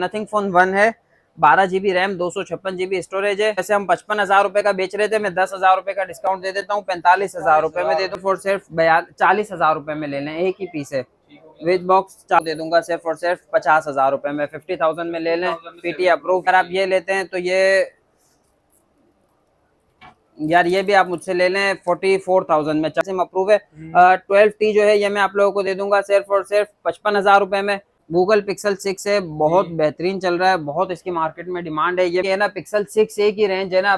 Nothing phone 1 है, 12 GB RAM, 256 GB storage है। जैसे हम 55,000 रुपए का बेच रहे थे, मैं 10,000 रुपए का डिस्काउंट दे देता हूँ, 45,000 रुपए में दे दूँ फॉर सिर्फ 40,000 रुपए में ले लें, एक ही पीस है। विद बॉक्स दे दूंगा सिर्फ और सिर्फ 50,000 रुपए में, 50,000 में ले लें, पीटी अप्रूव। अगर आप ये लेते हैं तो ये यार ये भी आप मुझसे ले लें 44,000 में, सिम अप्रूव है। 12T जो है ये मैं आप लोगों को दे दूंगा सिर्फ और सिर्फ 55,000 रुपए में। गूगल पिक्सल 6 है, बहुत बेहतरीन चल रहा है, बहुत इसकी मार्केट में डिमांड है। ये है ना पिक्सल 6 एक ही रेंज है ना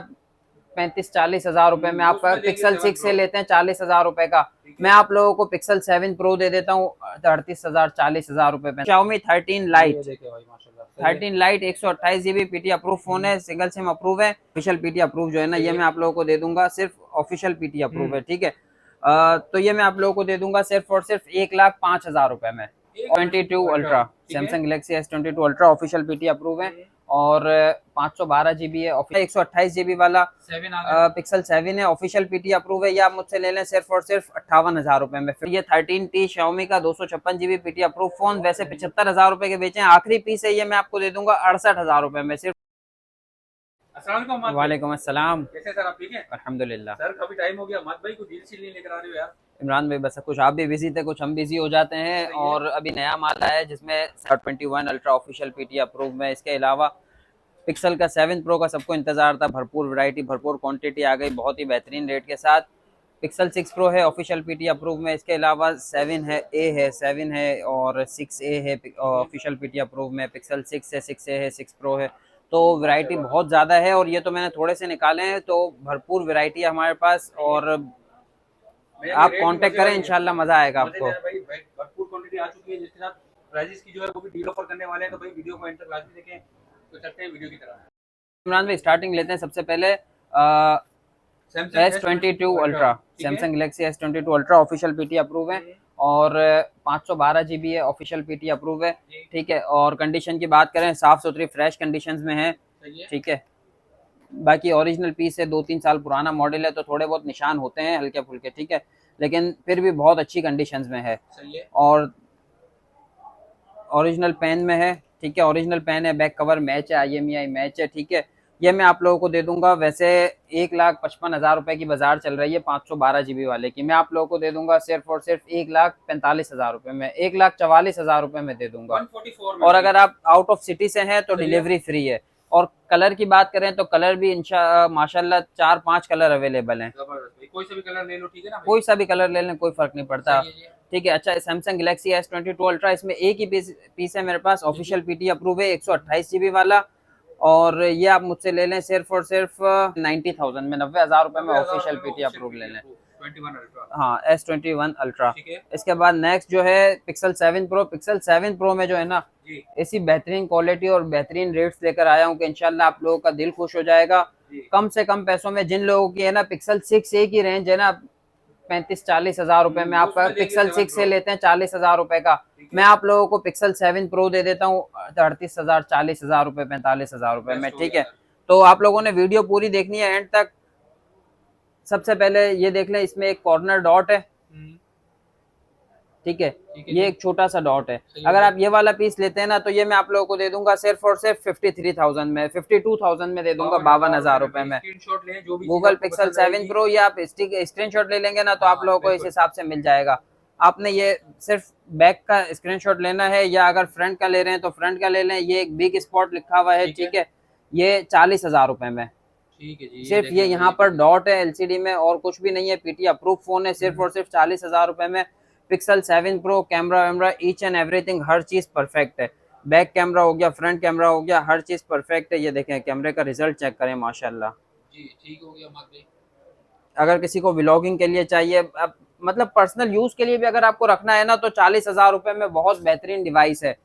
35-40,000 रुपए में। आप पिक्सल 6 से लेते हैं 40,000 रुपए का, मैं आप लोगों को पिक्सल 7 प्रो दे देता हूँ 38,000 40,000 रुपए में। Xiaomi 13 light 13 light 128 GB PT approve phone है, सिंगल सिम अप्रूव है। ऑफिशियल पीटी अप्रूव जो है ना ये मैं आप लोगों को दे दूंगा सिर्फ, ऑफिशियल पीटी अप्रूव है, ठीक है। तो ये मैं आप लोगों को दे दूंगा सिर्फ और सिर्फ 1,05,000 रुपए में। 22 ultra Samsung Galaxy S22 ultra official PT approve है और 512 GB है। 128 GB वाला पिक्सल 7 है, ऑफिशियल पीटी अप्रूव है। ये आप मुझसे ले लें सिर्फ और सिर्फ 58,000 रुपए में। फिर ये 13T Xiaomi का 256 GB पीटी अप्रूव फोन, वैसे 75,000 रुपए के बेचे हैं, आखिरी पीस है ये, मैं आपको दे दूंगा 68,000 रुपए में सिर्फ। वालेकुम अस्सलाम, कैसे सर आप ठीक है? अल्हम्दुलिल्लाह। सर काफी टाइम हो गया, मत भाई को डील शील नहीं लेकर आ रहे हो यार। इमरान भाई बस कुछ आप भी बिजी थे, कुछ हम बिजी हो जाते हैं। और अभी नया माल आया है जिसमें 21 अल्ट्रा ऑफिशियल पीटी अप्रूव में। इसके अलावा पिक्सल का 7 प्रो का सबको इंतजार था, भरपूर वैरायटी भरपूर क्वांटिटी आ गई बहुत ही बेहतरीन रेट के साथ। पिक्सल 6 प्रो है ऑफिशियल पीटी अप्रूव में। इसके अलावा 7 है, ए है, 7 है और 6A है ऑफिशियल पीटी अप्रूव में। पिक्सल 6 है, 6A है, 6 प्रो है। तो वैरायटी बहुत ज़्यादा है और ये तो मैंने थोड़े से निकाले हैं, तो भरपूर वैरायटी है हमारे पास। और आप कांटेक्ट करें, इंशाल्लाह मजा आएगा आपको। भरपूर क्वांटिटी आ चुकी है, जिसके साथ प्राइसेस की जो है वो भी डील ऑफर करने वाले हैं, तो भाई वीडियो को एंड तक लाजमी देखें। तो चलते हैं वीडियो की तरफ। इमरान भाई स्टार्टिंग लेते हैं सबसे पहले S22 ultra, Samsung Galaxy S22 ultra official PT approve है और 512 GB है, ऑफिशियल पीटी अप्रूव है, ठीक है। और कंडीशन की बात करें, साफ सुथरी फ्रेश कंडीशंस में है, ठीक है। बाकी ओरिजिनल पीस है, 2-3 साल पुराना मॉडल है, तो थोड़े बहुत निशान होते हैं हल्के फुल्के, ठीक है, लेकिन फिर भी बहुत अच्छी कंडीशंस में है। और ओरिजिनल पेन में है, ठीक है, ओरिजिनल पेन है, बैक कवर मैच है, IMEI मैच है, ठीक है। ये मैं आप लोगों को दे दूंगा, वैसे 1,55,000 रुपए की बाजार चल रही है 512 GB वाले की, मैं आप लोगों को दे दूंगा सिर्फ और सिर्फ 1,45,000 रुपए में, 1,44,000 रुपए में दे दूंगा। और अगर आप आउट ऑफ सिटी से हैं तो डिलीवरी फ्री है। और कलर की बात करें तो कलर भी माशाल्लाह 4-5 कलर अवेलेबल हैं, कोई सा भी कलर ले लो, ठीक है ना, कोई सा भी कलर ले लें, कोई फर्क नहीं पड़ता, ठीक है। अच्छा, सैमसंग गैलेक्सी S22 अल्ट्रा, इसमें एक ही पीस है मेरे पास, ऑफिशियल पीटी अप्रूव है, 128 GB वाला। और ये आप मुझसे ले लें सिर्फ और सिर्फ 90,000 में, 90,000 रुपए में ऑफिशियल पीटी अप्रूव ले लें। हाँ, S21 अल्ट्रा। इसके बाद नेक्स्ट जो है पिक्सल 7 प्रो। पिक्सल 7 प्रो में जो है ना ऐसी बेहतरीन क्वालिटी और बेहतरीन रेट्स लेकर आया हूँ कि इंशाल्लाह आप लोगों का दिल खुश हो जाएगा। कम से कम पैसों में, जिन लोगों की है ना पिक्सल 6 एक ही रेंज है ना 35-40,000 रुपए में, आप पिक्सल 6 से लेते हैं 40,000 रुपए का, मैं आप लोगों को पिक्सल 7 प्रो दे देता हूँ 38,000 40,000 रुपए 45,000 रुपए में, ठीक है। तो आप लोगों ने वीडियो पूरी देखनी है एंड तक। सबसे पहले ये देख लें, इसमें एक कॉर्नर डॉट है, ठीक है, ये एक छोटा सा डॉट है। अगर आप ये वाला पीस लेते हैं ना तो ये मैं आप लोगों को दे दूंगा सिर्फ और सिर्फ 53,000 में, 52,000 में दे दूंगा, 52,000 रुपए में। गूगल पिक्सल 7 प्रो, या आप स्क्रीनशॉट ले लेंगे ना तो आप लोगों को इस हिसाब से मिल जाएगा। आपने ये सिर्फ बैक का स्क्रीनशॉट लेना है, या अगर फ्रंट का ले रहे हैं तो फ्रंट का ले लें। ये एक बिग स्पॉट लिखा हुआ है, ठीक है, ये 40,000 रुपए में, ठीक है जी। सिर्फ ये यहाँ पर डॉट है LCD में और कुछ भी नहीं है, पीटी अप्रूव फोन है, सिर्फ और सिर्फ 40,000 रुपए में। पिक्सल 7 प्रो, कैमरा वैमरा ईच एंड एवरीथिंग, हर चीज परफेक्ट है। बैक कैमरा हो गया, फ्रंट कैमरा हो गया, हर चीज परफेक्ट है। ये देखें, कैमरे का रिजल्ट चेक करें, माशाल्लाह जी, ठीक हो गया भाई। अगर किसी को व्लॉगिंग के लिए चाहिए, मतलब पर्सनल यूज के लिए भी अगर आपको रखना है ना, तो 40,000 रुपए में बहुत बेहतरीन डिवाइस है।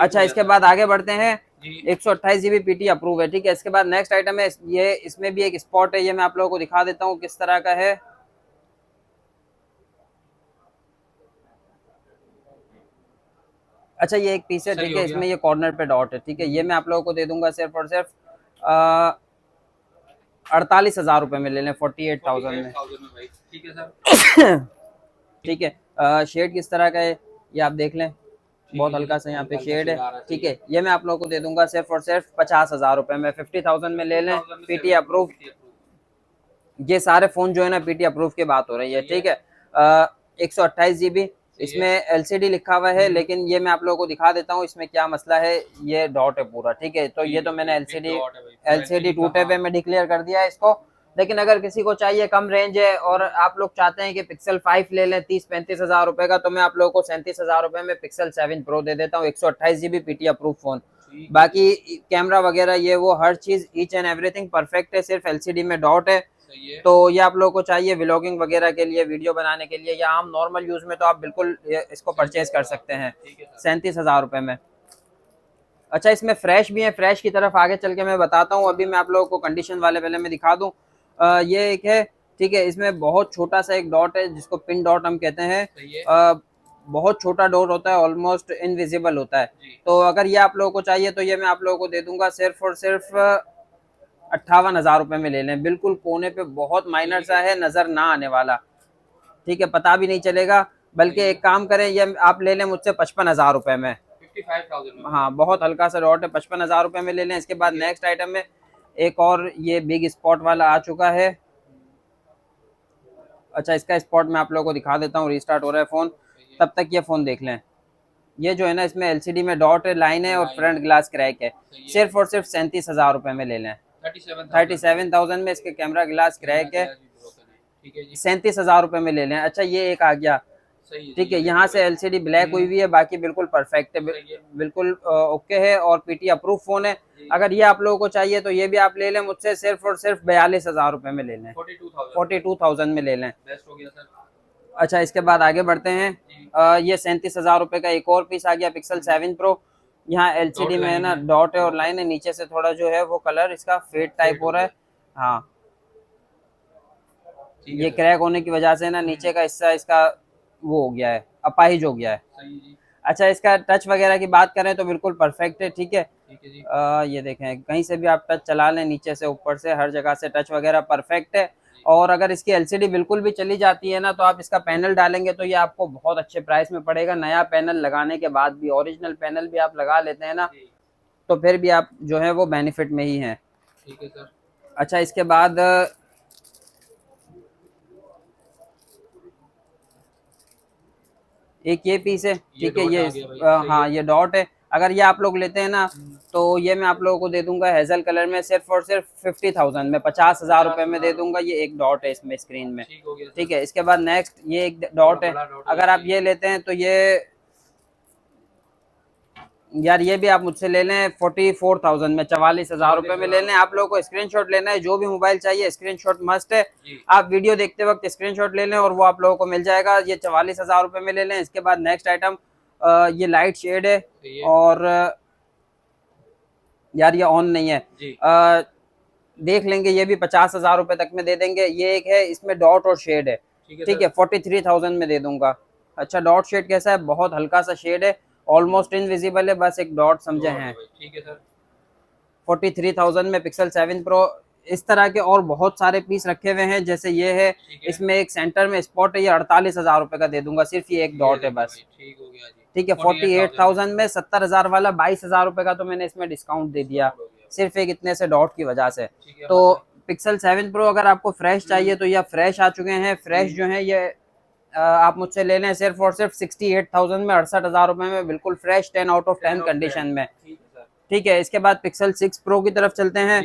अच्छा, इसके बाद आगे बढ़ते हैं। 128 GB पीटी अप्रूव है, ठीक है। इसके बाद नेक्स्ट आइटम है ये, इसमें भी एक स्पॉट है, ये मैं आप लोगों को दिखा देता हूँ किस तरह का है। अच्छा, ये एक पीस है, ठीक है, इसमें ये कॉर्नर पे डॉट है, ठीक है। ये मैं आप लोगों को दे दूंगा सिर्फ और सिर्फ 48,000 रुपए में ले लें, 48,000 में, ठीक है सर। ठीक है, शेड किस तरह का है ये आप देख लें, बहुत हल्का सा यहाँ पे हल्का शेड शेड आ है, रहा है, ठीक सही है। ये मैं आप लोगों को दे दूंगा सिर्फ और सिर्फ 50,000 रुपए में, 50,000 में ले लें, 50,000 में PT 7 Pro approve. PT approved। ये सारे फोन जो है ना पीटी अप्रूव की बात हो रही है, सही ठीक है। 128 GB सही इसमें है। एलसीडी लिखा हुआ है, लेकिन ये मैं आप लोगों को दिखा देता हूँ इसमें क्या मसला है। ये डॉट है पूरा, ठीक है। तो ये तो मैंने एक एलसीडी डॉट है भाई, पूरा एलसीडी LCD का, टूटे पे हाँ। में डिक्लेयर कर दिया है इसको। लेकिन अगर किसी को चाहिए कम रेंज है और आप लोग चाहते हैं कि पिक्सल 5 ले लें 30-35 हजार रुपए का, तो मैं आप लोगों को 37,000 रुपए में पिक्सल 7 प्रो दे देता हूँ, 128 GB पीटी अप्रूव फोन। ठीक है, बाकी कैमरा वगैरह ये वो हर चीज ईच एंड एवरीथिंग परफेक्ट है, सिर्फ एलसीडी में डॉट है। सही है। तो ये आप लोगों को चाहिए व्लॉगिंग वगैरह के लिए, वीडियो बनाने के लिए, या आम नॉर्मल यूज में, तो आप बिल्कुल इसको परचेज कर सकते हैं ठीक है सर। 37,000 रुपए में। अच्छा, इसमें फ्रेश भी है, फ्रेश की तरफ आगे चल के मैं बताता हूँ। अभी मैं आप लोगों को कंडीशन वाले पहले मैं दिखा दूँ। ये एक है, ठीक है। इसमें बहुत छोटा सा एक डॉट है जिसको पिन डॉट हम कहते हैं। सही है। बहुत छोटा डॉट होता है, ऑलमोस्ट इनविजिबल होता है। जी। तो अगर ये आप लोगों को चाहिए तो ये मैं आप लोगों को दे दूंगा सिर्फ और सिर्फ 58,000 रुपए में ले लें। बिल्कुल कोने पे बहुत माइनर सा है, नजर ना आने वाला, ठीक है, पता भी नहीं चलेगा। बल्कि एक काम करें, ये आप ले लें मुझसे 55,000 रुपए में। 55,000 में। हाँ, बहुत हल्का सा डॉट है, 55,000 रुपए में ले लें। इसके बाद नेक्स्ट आइटम में एक और ये बिग स्पॉट वाला आ चुका है। अच्छा, इसका स्पॉट मैं आप लोगों को दिखा देता हूँ। रिस्टार्ट हो रहा है फोन, तब तक ये फोन देख लें। ये जो है ना, इसमें एलसीडी में डॉट है, लाइन है और फ्रंट ग्लास क्रैक है। सिर्फ और सिर्फ 37,000 रुपए में ले लें। 37,000 में इसके कैमरा ग्लास क्रैक है, ठीक है जी। 37,000 रुपए में ले लें। अच्छा, ये एक आ गया, ठीक है। यहाँ से एलसीडी ब्लैक हुई हुई है, बाकी बिल्कुल परफेक्ट है, बिल्कुल ओके है और पीटी अप्रूव फोन है। अगर ये आप लोगों को चाहिए तो ये भी आप ले लें मुझसे, सिर्फ और सिर्फ 42,000 रुपए में ले लें, 42,000 में ले लें। बेस्ट हो गया सर। अच्छा, इसके बाद आगे बढ़ते हैं। ये 37,000 रुपए का एक और पीस आ गया, पिक्सल 7 प्रो। यहाँ एलसीडी में है ना डॉट है और लाइन है, नीचे से थोड़ा जो है वो कलर इसका फेड टाइप हो रहा है। हाँ, ये क्रैक होने की वजह से ना नीचे का हिस्सा इसका वो हो गया है, अपाहिज हो गया है। सही जी। अच्छा, इसका टच वगैरह की बात करें तो बिल्कुल परफेक्ट है, ठीक है। ठीक है जी। ये देखें, कहीं से भी आप टच चला लें, नीचे से ऊपर से हर जगह से टच वगैरह परफेक्ट है। और अगर इसकी एलसीडी बिल्कुल भी चली जाती है ना, तो आप इसका पैनल डालेंगे तो ये आपको बहुत अच्छे प्राइस में पड़ेगा। नया पैनल लगाने के बाद भी, ओरिजिनल पैनल भी आप लगा लेते हैं ना, तो फिर भी आप जो है वो बेनिफिट में ही हैं। ठीक है सर। अच्छा, इसके बाद एक ये पीस है, ठीक है। ये हाँ, ये डॉट है। अगर ये आप लोग लेते हैं ना, तो ये मैं आप लोगों को दे दूंगा हेजल कलर में, सिर्फ और सिर्फ 50,000 में, 50,000 रुपए में दे दूंगा। ये एक डॉट है इसमें स्क्रीन में, ठीक है। इसके बाद नेक्स्ट ये एक डॉट है। अगर आप ये लेते हैं तो ये यार ये भी आप मुझसे ले लें 44,000 में, 44,000 रुपए में ले लें। आप लोगों को स्क्रीनशॉट लेना है, जो भी मोबाइल चाहिए स्क्रीनशॉट मस्ट है। आप वीडियो देखते वक्त स्क्रीनशॉट ले लें और वो आप लोगों को मिल जाएगा। ये 44,000 रुपए में ले लें। इसके बाद नेक्स्ट आइटम ये लाइट शेड है और यार ये ऑन नहीं है, देख लेंगे, ये भी 50,000 रुपए तक में दे देंगे। ये एक है, इसमें डॉट और शेड है, ठीक है, 43,000 में दे दूंगा। अच्छा, डॉट शेड कैसा है? बहुत हल्का सा शेड है, ऑलमोस्ट इनविजिबल है, बस एक डॉट समझे हैं। ठीक है सर। 43,000 में पिक्सल 7 प्रो। इस तरह के और बहुत सारे पीस रखे हुए हैं, जैसे ये है, इसमें एक सेंटर में स्पॉट है, ये 48,000 रुपए का दे दूंगा। सिर्फ ये एक डॉट है बस, ठीक हो गया जी। ठीक है। 48,000 में 70,000 वाला 22,000 रुपए का तो मैंने इसमें डिस्काउंट दे दिया, सिर्फ एक इतने से डॉट की वजह से। तो पिक्सल 7 प्रो अगर आपको फ्रेश चाहिए तो ये फ्रेश आ चुके हैं। फ्रेश जो है ये आप मुझसे ले लें सिर्फ और सिर्फ 68,000 में, 68,000 रुपए में, बिल्कुल फ्रेश, 10 आउट ऑफ 10 कंडीशन में, ठीक है। इसके बाद पिक्सल 6 प्रो की तरफ चलते हैं।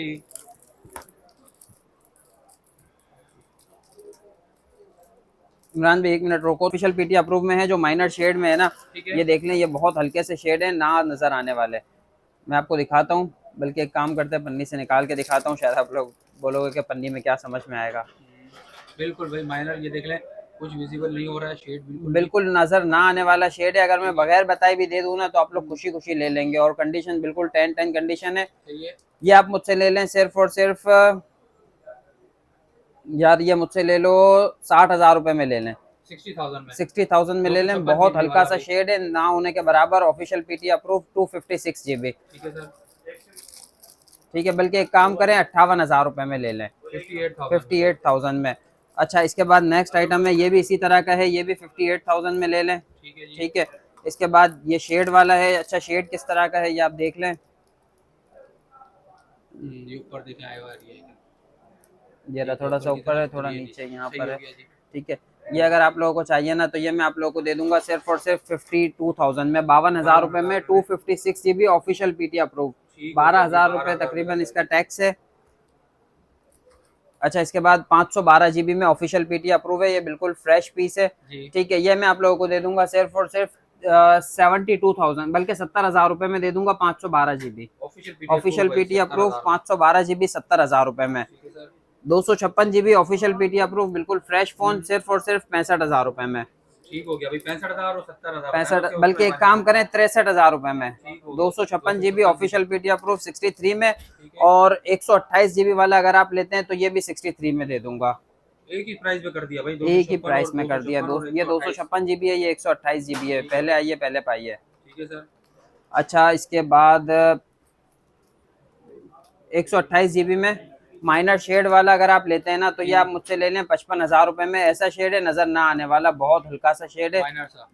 इमरान भाई एक मिनट रोको, ऑफिशियल पीटी अप्रूव में है, जो माइनर शेड में है ना, ये देख लें, ये बहुत हल्के से शेड है, ना नजर आने वाले। मैं आपको दिखाता हूँ, बल्कि एक काम करते हैं, पन्नी से निकाल के दिखाता हूँ, शायद आप लोग बोलोगे कि पन्नी में क्या समझ में आएगा। बिल्कुल भाई, माइनर ये देख लें, कुछ विजिबल नहीं हो रहा है, शेड बिल्कुल नजर ना आने वाला शेड है। अगर मैं बगैर बताए भी दे दूं ना, तो आप लोग खुशी खुशी ले लेंगे। और कंडीशन बिल्कुल 10-10 कंडीशन है। ये आप मुझसे ले लें सिर्फ और सिर्फ, यार ये मुझसे ले लो 60,000 रुपए में ले लें, 60,000 में ले लें। बहुत हल्का सा शेड है, ना होने के बराबर। ऑफिशियल पीटी अप्रूव, 256 GB, ठीक है। बल्कि एक काम करें, 58,000 रुपए में ले लें, 58,000 में। अच्छा, इसके बाद नेक्स्ट आइटम है, ये भी इसी तरह का है, ये भी 58,000 में ले लें, ठीक है। इसके बाद ये शेड वाला है। अच्छा शेड किस तरह का है ये आप देख लें। ये ऊपर देखें आया हुआ है ये रहा, थोड़ा सा ऊपर की ऊपर है, तरफ, थोड़ा ये नीचे यहाँ सही पर हो है। गया जी। ठीक है, ये अगर आप लोगों को चाहिए ना तो ये मैं आप लोगों को दे दूंगा सिर्फ और सिर्फ 52,000 में, 52,000 रुपए में। 256 GB ऑफिशियल पीटी अप्रूव, ठीक हो गया जी, 12,000 रुपए 12,000 तकरीबन इसका टैक्स है। अच्छा इसके बाद 512 GB में ऑफिशियल पीटी अप्रूव है, ये बिल्कुल फ्रेश पीस है। जी। ठीक है, ये मैं आप लोगों को दे दूंगा सिर्फ और सिर्फ 72,000 बल्कि 70,000 रुपए में दे दूंगा 512 GB official PT approve, 512 GB 70,000 रुपए में। 256 GB ऑफिशियल पीटी अप्रूव, बिल्कुल फ्रेश फोन, सिर्फ और सिर्फ 65,000 रुपए में। ठीक हो गया भाई, 65,000 और 70,000 65 बल्कि एक काम करें 63,000 रुपए में। 256 GB ऑफिशियल पीटी अप्रूव 63 में, और 128 GB वाला अगर आप लेते हैं तो ये भी 63 में दे दूंगा। एक ही प्राइस में कर दिया भाई, एक ही प्राइस में कर दिया। ये 256 GB है, ये 128 GB है। पहले आइए पहले पाइए। ठीक है सर। अच्छा इसके बाद 128 GB में माइनर शेड वाला अगर आप लेते हैं ना तो ये आप मुझसे ले लें 55,000 रुपए में। ऐसा शेड है नजर ना आने वाला, बहुत हल्का सा शेड है,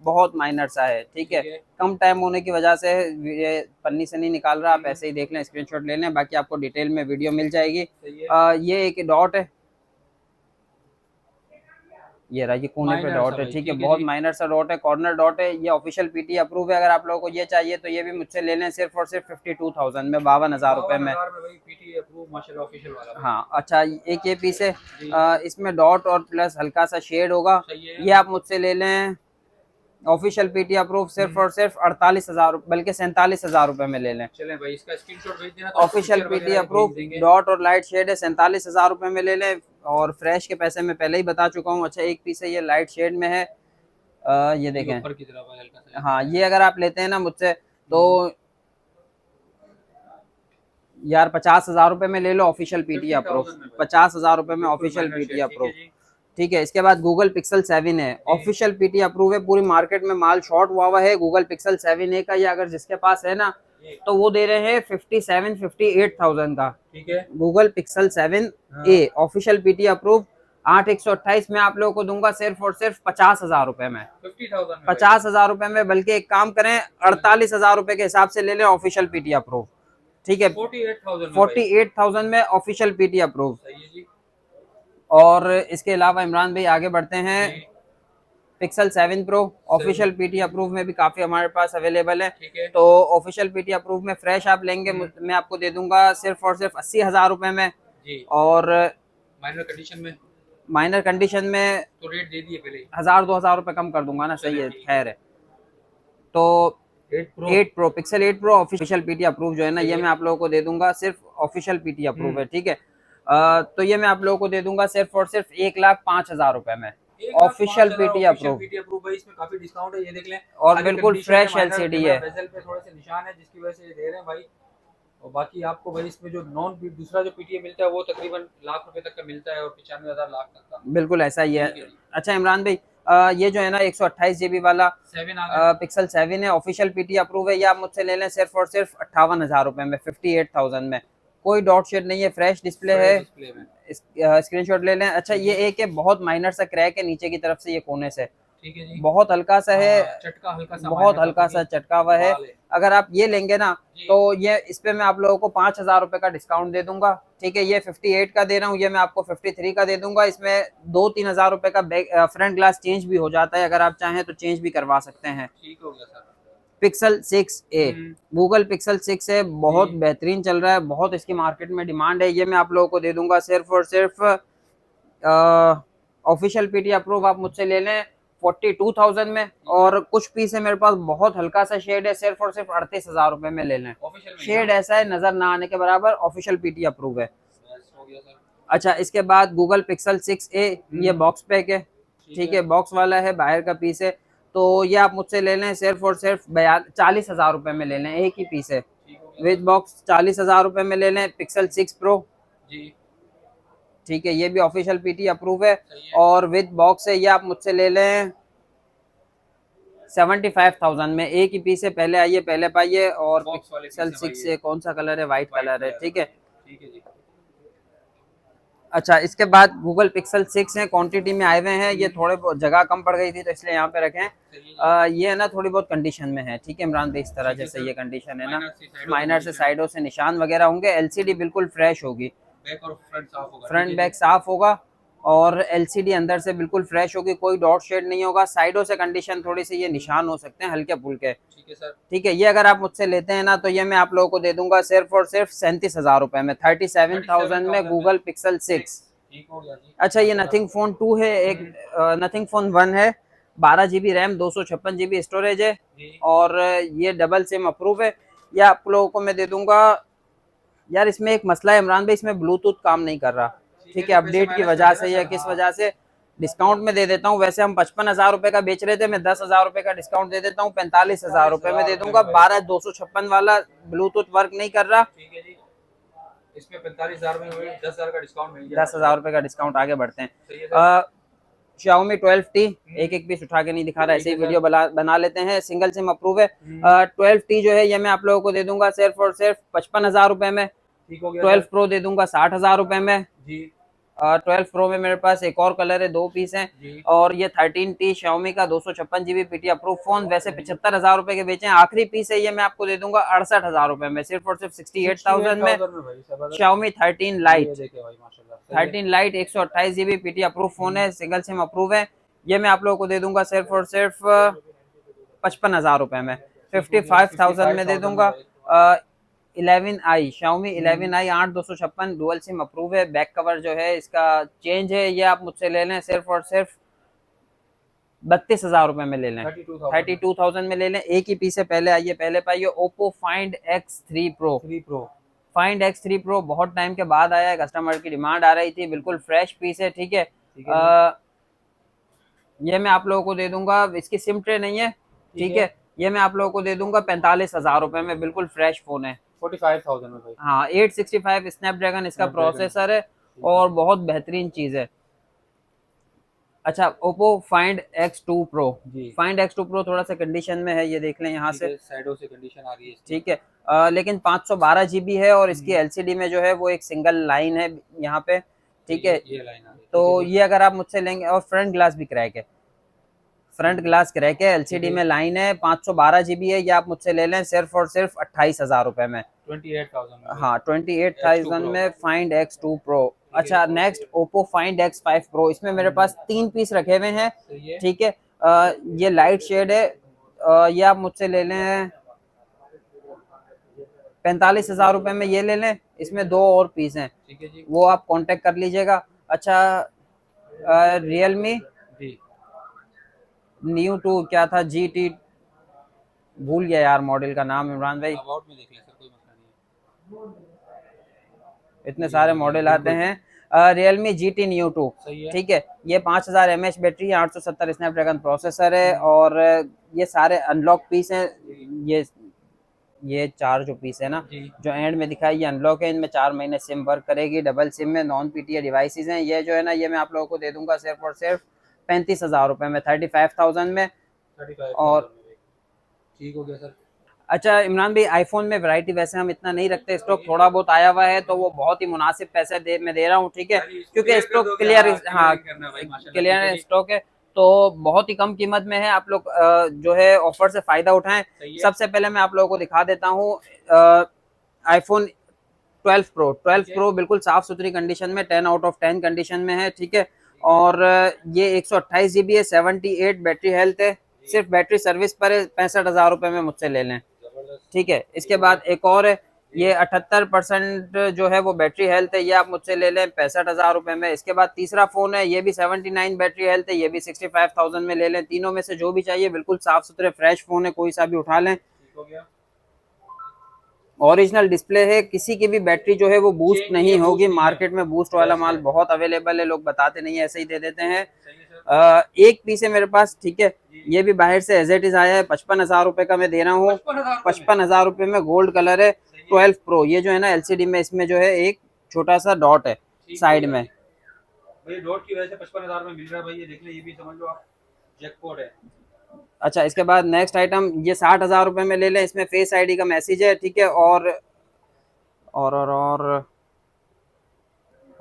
बहुत माइनर सा है। ठीक है, कम टाइम होने की वजह से ये पन्नी से नहीं निकाल रहा, आप ऐसे ही देख लें, स्क्रीनशॉट ले लें, बाकी आपको डिटेल में वीडियो मिल जाएगी। ये एक डॉट है, ये रहा, ये कोने पे डॉट है। ठीक है, बहुत माइनर सा डॉट है, कॉर्नर डॉट है। ये ऑफिशियल पीटी अप्रूव है। अगर आप लोगों को ये चाहिए तो ये भी मुझसे ले लें सिर्फ और सिर्फ 52,000 में, 52,000 रुपए में। हाँ अच्छा, एक ये पीस है, इसमें डॉट और प्लस हल्का सा शेड होगा। ये आप मुझसे ले लें ऑफिशियल पीटी अप्रूव सिर्फ और सिर्फ 48,000 बल्कि 47,000 रुपए में ले लें। चलें भाई, इसका स्क्रीनशॉट भेज देना। ऑफिशियल पीटी अप्रूव, डॉट और लाइट शेड है, 47,000 रुपए में ले लें। और फ्रेश के पैसे मैं पहले ही बता चुका हूँ। अच्छा एक पीस है, ये लाइट शेड में है, ये देखें ऊपर की तरफ हल्का सा। हाँ, ये अगर आप लेते हैं ना मुझसे तो यार 50,000 रुपए में ले लो ऑफिशियल पीटी अप्रूव, 50,000 रुपए में ऑफिशियल पीटी अप्रूव। ठीक है, इसके बाद गूगल पिक्सल 7 है, ऑफिशियल पीटी अप्रूव है। पूरी मार्केट में माल शॉर्ट हुआ है गूगल पिक्सल 7A का। ये अगर जिसके पास है ना तो वो दे रहे हैं 58,000 का। ठीक है, Google pixel 7A official PT approve 8/128 में आप लोगों को दूंगा सिर्फ और सिर्फ 50,000 रुपए में, 50,000 रुपए में। बल्कि एक काम करें 48,000 रुपए के हिसाब से ले लें ऑफिशियल पीटी अप्रूव। ठीक है, 48,000 में ऑफिशियल पीटी अप्रूव। और इसके अलावा इमरान भाई आगे बढ़ते हैं, pixel 7 pro official PT approve में भी काफी हमारे पास अवेलेबल है। तो ऑफिशियल पीटी अप्रूव में फ्रेश आप लेंगे मैं आपको दे दूंगा सिर्फ और सिर्फ 80,000 रुपए में। और माइनर कंडीशन में तो रेट दे दिए पहले, 1,000-2,000 रुपए कम कर दूंगा ना, सही है, खैर है। तो 8 pro pixel 8 pro official PT approve जो है ना, ये मैं आप लोगों को दे दूंगा सिर्फ ऑफिशियल पीटी अप्रूव है। ठीक है, तो ये मैं आप लोगों को दे दूंगा सिर्फ और सिर्फ 1,05,000 रुपए में ऑफिशियल पीटी अप्रूव। इसमें काफी डिस्काउंट है, ये देख लें। और बिल्कुल फ्रेश एलसीडी है, बेजल पे थोड़े से निशान है जिसकी वजह से ये दे रहे हैं भाई। और बाकी आपको भाई इसमें जो दूसरा जो पीटीए मिलता है वो तकरीबन लाख रुपए तक का मिलता है, और 95,000 लाख तक का, बिल्कुल ऐसा ही है। अच्छा इमरान भाई, ये जो है ना 128 GB वाला पिक्सल 7 है, ऑफिशियल पीटी अप्रूव है। ये आप मुझसे ले लें सिर्फ और सिर्फ 58,000 रुपए में, 58,000 में। कोई डॉट शेड नहीं है, फ्रेश डिस्प्ले है, स्क्रीनशॉट ले लें। अच्छा ये एक है, बहुत माइनर सा क्रैक है नीचे की तरफ से, ये कोने से, ठीक है जी, बहुत हल्का सा है, चटका हल्का सा, बहुत हल्का सा चटका हुआ है। अगर आप ये लेंगे ना तो ये इस पे मैं आप लोगों को 5,000 रुपए का डिस्काउंट दे दूंगा। ठीक है, ये 58 का दे रहा हूँ, ये मैं आपको 53 का दे दूंगा। इसमें 2-3 हज़ार रुपए का फ्रंट ग्लास चेंज भी हो जाता है, अगर आप चाहें तो चेंज भी करवा सकते हैं। ठीक हो गया sir. Pixel 6A, Google pixel 6 है, बहुत बेहतरीन चल रहा है, बहुत इसकी मार्केट में डिमांड है। ये मैं आप लोगों को दे दूंगा सिर्फ और सिर्फ ऑफिशियल पीटी अप्रूव आप मुझसे ले लें 42,000 में। और कुछ पीस है मेरे पास, बहुत हल्का सा शेड है, सिर्फ और सिर्फ 38,000 रुपए में ले लें। शेड ऐसा है नजर ना आने के बराबर, ऑफिशियल पीटी अप्रूव है। अच्छा इसके बाद गूगल पिक्सल 6A, ये बॉक्स पैक है, ठीक है, बॉक्स वाला है, बाहर का पीस है। तो ये आप मुझसे ले लें सिर्फ और सिर्फ 40,000 रुपए में ले लें, एक ही पीस है विद बॉक्स, 40,000 रुपए में ले लें पिक्सल 6 प्रो। ठीक है, ये भी ऑफिशियल पीटी अप्रूव है और विद बॉक्स है। ये आप मुझसे ले लें 75,000 में, एक ही पीस है। पहले आइए पहले पाइए। और पिक्सल 6 से कौन सा कलर है, व्हाइट कलर है। ठीक है, अच्छा, इसके बाद गूगल पिक्सल 6 है, क्वांटिटी में आए हुए हैं। ये थोड़े बहुत जगह कम पड़ गई थी तो इसलिए यहाँ पे रखे हैं। ये है ना थोड़ी बहुत कंडीशन में है, ठीक है इमरान भाई, इस तरह जैसे ये कंडीशन है ना, माइनर से साइडों से निशान वगैरह होंगे। एलसीडी बिल्कुल फ्रेश होगी, बैक और फ्रंट साफ होगा, फ्रंट बैक साफ होगा और एलसीडी अंदर से बिल्कुल फ्रेश होगी, कोई डॉट शेड नहीं होगा। साइडों से कंडीशन थोड़ी सी ये निशान हो सकते हैं हल्के फुल्के, ठीक है सर। ठीक है। ये अगर आप मुझसे लेते हैं ना तो ये मैं आप लोगों को दे दूंगा सिर्फ और सिर्फ 37,000 रुपए में, 37,000 में गूगल पिक्सल 6। ठीक हो गया जी। अच्छा, ये नथिंग फोन 2 है, एक नथिंग फोन 1 है, 12 GB रैम, 256 GB स्टोरेज है जी। और ये डबल सिम अप्रूव है। ये आप लोगों को मैं दे दूंगा। यार इसमें एक मसला है इमरान भाई, इसमें ब्लूटूथ काम नहीं कर रहा, ठीक है, अपडेट की वजह से या किस वजह से। डिस्काउंट में दे देता हूँ, वैसे हम 55,000 रुपए का बेच रहे थे, मैं 10,000 रुपए का डिस्काउंट दे देता हूँ, 45,000 रुपए में दे दूंगा। 12,256 वाला ब्लूटूथ वर्क नहीं कर रहा, ठीक है जी। इसमें 45,000 में 10,000 का डिस्काउंट मिल गया, 10,000 रुपए का डिस्काउंट। आगे बढ़ते हैं। सही है सर। Xiaomi 12T, एक एक पीस उठा के नहीं दिखा रहा, ऐसे ही वीडियो बना लेते हैं। सिंगल सिम अप्रूव है। 12T जो है ये मैं आप लोगों को दे दूंगा सिर्फ और सिर्फ 55,000 रुपए में। ठीक हो गया। 12 Pro दे दूंगा 60,000 रुपए में जी। 12 Pro में मेरे पास एक और कलर है, 2 पीस हैं। जी। और ये 13T Xiaomi का 256 GB पीटी अप्रूव फोन, वैसे 75,000 रुपए के बेचे हैं। आखिरी पीस है ये मैं आपको दे दूंगा 68,000 रुपए में, सिर्फ और सिर्फ 68,000 में Xiaomi 13 Lite। 13 Lite 128 GB PT approve phone है, सिंगल सिम अप्रूव है। ये मैं आप लोगों को दे दूंगा सिर्फ और सिर्फ 55,000 रुपए में, 55,000 में दे दूंगा। 11i Xiaomi 11i 8,256 dual SIM approve है। बैक कवर जो है इसका चेंज है, ये आप मुझसे ले लें सिर्फ और सिर्फ 32,000 रुपए में ले लें, 32,000 में ले लें। एक ही पीस है, पहले आइए पहले पाइए। Oppo Find X3 Pro। Find X3 Pro बहुत टाइम के बाद आया है, कस्टमर की डिमांड आ रही थी, बिल्कुल फ्रेश पीस है, ठीक है। ये मैं आप लोगों को दे दूंगा, इसकी सिम ट्रे नहीं है, ठीक है। ये मैं आप लोगों को दे दूंगा 45,000 रुपए में, बिल्कुल फ्रेश फोन है, 45,000 में भाई। हाँ, 865 स्नैपड्रैगन इसका प्रोसेसर है और बहुत बेहतरीन चीज है। अच्छा, Oppo Find X2 Pro। Find X2 Pro थोड़ा सा कंडीशन में है, ये देख लें यहाँ से, साइडों से कंडीशन आ रही है, ठीक है। लेकिन 512 GB है और इसकी एलसीडी में जो है वो एक सिंगल लाइन है यहाँ पे, ठीक है। ये लाइन आ रही है, तो ये अगर आप मुझसे लेंगे, और फ्रंट ग्लास भी क्रैक है, फ्रंट ग्लास क्रैक है, एलसीडी में लाइन है, 512 GB है। ये आप मुझसे ले लें सिर्फ और सिर्फ 28,000 रुपए में, 28,000 में। हाँ, 28,000 में Find X2 Pro। अच्छा, next Oppo Find X5 Pro। इसमें मेरे पास 3 पीस रखे हुए हैं, ठीक है। ये लाइट शेड है, ये आप मुझसे ले लें 45,000 रुपए में, ये ले लें। इसमें 2 और पीस हैं, ठीक है जी, वो आप कांटेक्ट कर लीजिएगा। अच्छा, Realme Neo 2 क्या था, GT, भूल गया यार मॉडल का नाम इमरान भाई, अबाउट में देख लें सर, कोई मसला नहीं है, इतने सारे मॉडल आते हैं। Realme GT Neo 2, ठीक है। ये 5000 mAh बैटरी है, 870 स्नैपड्रैगन प्रोसेसर है और ये सारे अनलॉक पीस हैं। ये 4 जो पीस है ना, जो एंड में दिखाई, ये अनलॉक है, इनमें 4 महीने सिम वर्क करेगी, डबल सिम में, नॉन पीटीए डिवाइसेस हैं। ये जो है ना, ये मैं आप लोगों को दे दूंगा सिर्फ और सिर्फ 35,000 रुपए में, 35,000 में। और ठीक हो गया सर। अच्छा इमरान भाई, आईफोन में वैरायटी वैसे हम इतना नहीं रखते, स्टॉक थोड़ा बहुत आया हुआ है तो वो बहुत ही मुनासिब पैसे मैं दे रहा हूँ, ठीक है, क्योंकि स्टॉक क्लियर, हाँ, क्लियर स्टॉक है, तो बहुत ही कम कीमत में है। आप लोग जो है ऑफर से फायदा उठाएं। सबसे पहले मैं आप लोगों को दिखा देता हूँ आईफोन 12 Pro बिल्कुल साफ सुथरी कंडीशन में, 10 आउट ऑफ 10 कंडीशन में है, ठीक है। और ये 128 GB है, 78 बैटरी हेल्थ है, सिर्फ बैटरी सर्विस पर 65,000 रुपए में मुझसे ले लें, ठीक है। इसके बाद एक और है, ये 78% जो है वो बैटरी हेल्थ है, ये आप मुझसे ले लें 65,000 रुपए में। इसके बाद तीसरा फोन है, ये भी 79 बैटरी हेल्थ है, ये भी 65,000 में ले लें। तीनों में से जो भी चाहिए, बिल्कुल साफ सुथरे फ्रेश फोन है, कोई सा भी उठा लें। ओरिजिनल डिस्प्ले है, किसी की भी बैटरी जो है वो बूस्ट नहीं होगी। मार्केट में बूस्ट वाला माल बहुत अवेलेबल है, लोग बताते नहीं है, ऐसे ही दे देते हैं। एक पीस है मेरे पास, ठीक है, ये भी बाहर से एज इट इज आया है, 55,000 रुपए का मैं दे रहा हूँ, 55,000 रुपए में, गोल्ड कलर है, 12 Pro। ये जो है ना एलसीडी में, इसमें जो है एक छोटा सा डॉट है साइड में, भाई डॉट की वजह से 55,000 में मिल रहा है भाई, ये देख ले, ये भी समझ लो आप जैकपॉट है। अच्छा, इसके बाद नेक्स्ट आइटम, ये 60,000 रुपए में ले लें, इसमें फेस आईडी का मैसेज है, ठीक है। और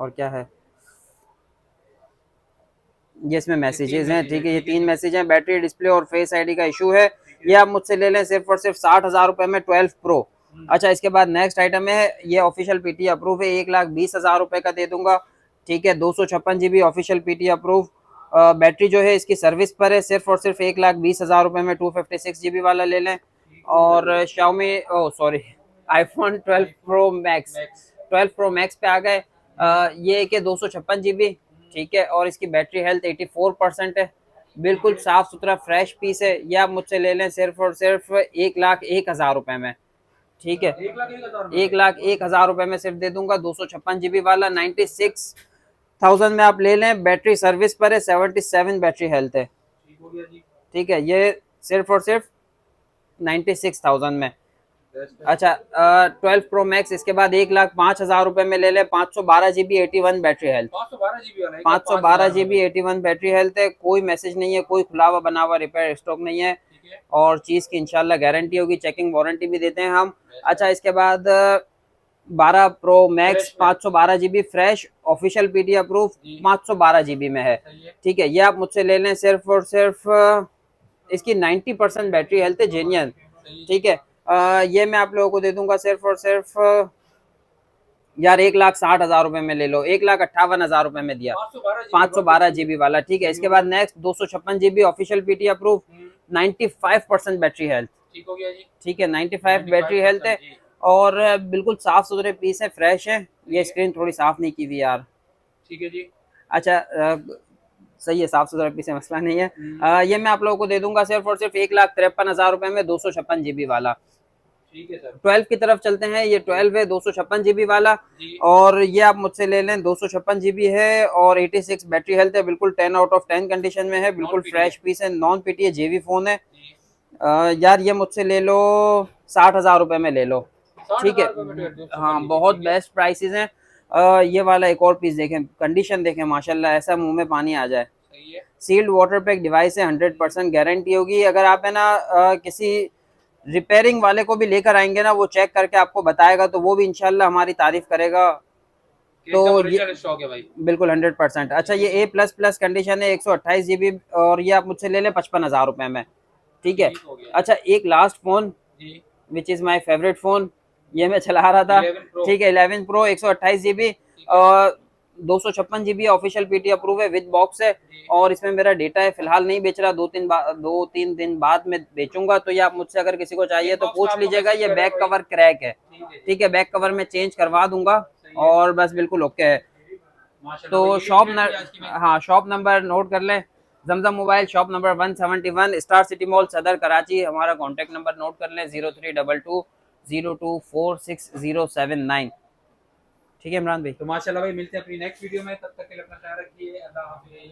क्या है, ये इसमें मैसेजेस हैं, ठीक है, ये 3 मैसेज हैं। बैटरी, डिस्प्ले और फेस आईडी का इशू है, ये आप मुझसे ले लें सिर्फ और सिर्फ 60,000 रुपए में 12 प्रो। अच्छा, इसके बाद नेक्स्ट आइटम है, ये ऑफिशियल पीटी अप्रूव है, 1,20,000 रुपए का दे दूंगा, ठीक है, 256 GB official PT approve. Battery जो है इसकी सर्विस पर है, सिर्फ और सिर्फ 1,20,000 रुपए में 256 GB वाला ले लें। और Xiaomi, oh sorry, iPhone 12 pro max, 12 pro max पे आ गए। ये कि 256 GB, ठीक है, और इसकी बैटरी हेल्थ 84% है, बिल्कुल साफ सुथरा फ्रेश पीस है। ये आप मुझसे ले लें सिर्फ और सिर्फ 1,01,000 रुपए में, ठीक है, 1,01,000 रुपए में सिर्फ दे दूंगा। 256 GB वाला 96,000 में आप ले लें। बैटरी सर्विस पर है, 77 बैटरी हेल्थ है, ठीक है, ये सिर्फ और सिर्फ 96,000 में। अच्छा, 12 प्रो मैक्स इसके बाद 1,05,000 रुपए में ले ले, 512 GB 81 battery health, 512 GB 81 battery health है। कोई मैसेज नहीं है, कोई खुला हुआ बना हुआ रिपेयर स्टॉक नहीं है, और चीज की इंशाल्लाह गारंटी होगी, चेकिंग वारंटी भी देते हैं हम। अच्छा, इसके बाद 12 pro max 512 GB fresh official PT approve 512 GB में है, ठीक है, ये आप मुझसे ले लें सिर्फ और सिर्फ इसकी 90% बैटरी हेल्थ है, जेन्युइन, ठीक है। ये मैं आप लोगों को दे दूंगा सिर्फ और सिर्फ यार 1,60,000 रुपए में ले लो, 1,58,000 रुपए में दिया, 512 GB वाला, ठीक है। इसके बाद next 256 GB official PT approve, 95% battery health, ठीक हो गया जी, ठीक है, 95 बैटरी हेल्थ है, और बिल्कुल साफ सुथरे पीस है, फ्रेश है। ये स्क्रीन थोड़ी साफ नहीं की हुई यार, ठीक है जी। अच्छा, सही है, साफ सुथरा पीस है, मसला नहीं है। ये मैं आप लोगों को दे दूंगा सिर्फ और सिर्फ 1,53,000 रुपए में 256 GB वाला, ठीक है सर। 12 की तरफ चलते हैं, ये 12 है 256 GB वाला, और ये आप मुझसे ले लें, 256 GB है और 86 बैटरी हेल्थ है, बिल्कुल 10 आउट ऑफ 10 कंडीशन में है, बिल्कुल फ्रेश पीस है, नॉन पीटी है, जेवी फोन है। यार ये मुझसे ले लो 60,000 रुपए में ले लो, ठीक है, हाँ, बहुत बेस्ट प्राइसेस हैं। ये वाला एक और पीस देखें, कंडीशन देखें, माशाल्लाह, ऐसा मुंह में पानी आ जाए। सील्ड वाटर पैक डिवाइस है, 100% गारंटी होगी। अगर आप है ना किसी रिपेयरिंग वाले को भी लेकर आएंगे ना, वो चेक करके आपको बताएगा, तो वो भी इंशाल्लाह हमारी तारीफ करेगा। तो ये स्टॉक है भाई, बिल्कुल 100%। अच्छा, ये A++ कंडीशन है, 128 GB, और ये आप मुझसे ले लें 55,000 रुपए में, ठीक है। अच्छा, एक last phone which is my favourite phone, ये मैं चला रहा था, ठीक है, 11 प्रो 128 GB और 256 GB ऑफिशियल पीटी अप्रूव है, विद बॉक्स है, और इसमें मेरा डेटा है, फिलहाल नहीं बेच रहा, 2-3 दिन बाद में बेचूंगा। तो ये आप मुझसे अगर किसी को चाहिए तो पूछ लीजिएगा। ये बैक कवर क्रैक है, ठीक है, बैक कवर में चेंज करवा दूंगा, और बस बिल्कुल ओके है। तो शॉप नंबर नोट कर लें, Zamzam mobile, shop number 171, star city mall, Saddar Karachi. हमारा कॉन्टैक्ट नंबर नोट कर लें, 0322024609, ठीक है इमरान भाई। तो माशाल्लाह भाई, मिलते हैं अपनी नेक्स्ट वीडियो में, तब तक के लिए अपना ख्याल रखिए, अल्लाह हाफिज़।